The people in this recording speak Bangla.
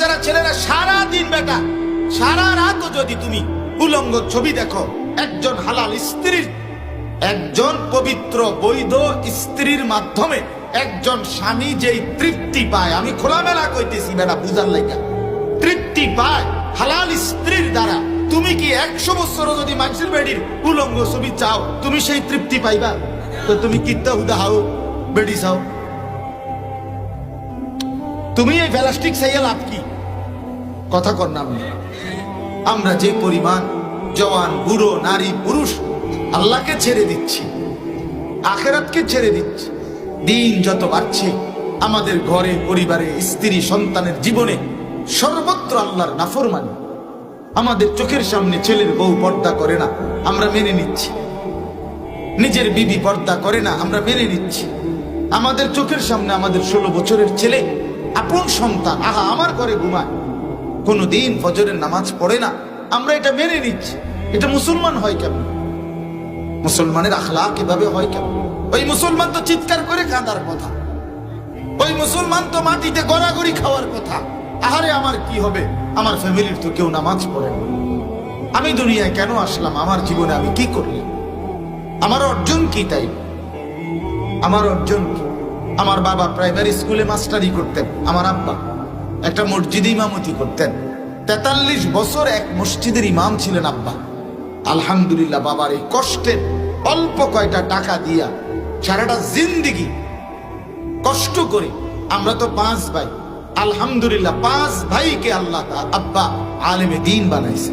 যারা ছেলেরা সারা দিন বেটা সারা রাতও যদি তুমি উলঙ্গ ছবি দেখো, একজন হালাল স্ত্রীর, একজন পবিত্র বৈধ স্ত্রীর মাধ্যমে একজন স্বামী যেই তৃপ্তি পায়, আমি খোলামেলা কইতেছি বেটা বুঝার লাগা, তৃপ্তি পায় হালাল স্ত্রীর দ্বারা, তুমি কি 100 বছরও যদি মানুষের বেডির উলঙ্গ ছবি চাও, তুমি সেই তৃপ্তি পাইবা? তো তুমি কিত্তা হুদা হাও বেডি চাও, তুমি এই প্লাস্টিক চাইয়া লাভ কি? কথা কর নাম। আমরা যে পরিমাণ জওয়ান বুড়ো নারী পুরুষ আল্লাহকে ছেড়ে দিচ্ছি, আখেরাতকে ছেড়ে দিচ্ছি, দিন যত বাড়ছে আমাদের ঘরে পরিবারে স্ত্রী সন্তানের জীবনে সর্বত্র আল্লাহর নাফরমানি। আমাদের চোখের সামনে ছেলের বউ পর্দা করে না, আমরা মেনে নিচ্ছি। নিজের বিবি পর্দা করে না, আমরা মেনে নিচ্ছি। আমাদের চোখের সামনে আমাদের 16 বছরের ছেলে, আপন সন্তান, আহা আমার ঘরে ঘুমায়, কোনদিন ফজরের নামাজ পড়ে না, আমরা এটা মেনে নিচ্ছি। এটা মুসলমান হয় কেমন? মুসলমানের আখলাক এভাবে হয় কেমন? ওই মুসলমান তো চিৎকার করে কাঁদার কথা, ওই মুসলমান তো মাটিতে গড়াগড়ি খাওয়ার কথা। আহারে আমার কি হবে, আমার ফ্যামিলির তো কেউ নামাজ পড়ে না, আমি দুনিয়ায় কেন আসলাম, আমার জীবনে আমি কি করলাম, আমার অর্জন কি? তাই আমার অর্জন কি? আমার বাবা প্রাইমারি স্কুলে মাস্টারি করতেন, আমার আব্বা একটা মসজিদে ইমামতি করতেন, 43 বছর এক মসজিদের ইমাম ছিলেন আব্বা। আলহামদুলিল্লাহ, বাবার এই কষ্টের অল্প কয়টা টাকা দিয়া সারাটা জিন্দেগি কষ্ট করে, আমরা তো 5 ভাই, আলহামদুলিল্লাহ 5 ভাইকে আল্লাহ আব্বা আলেমে দ্বীন বানাইছে।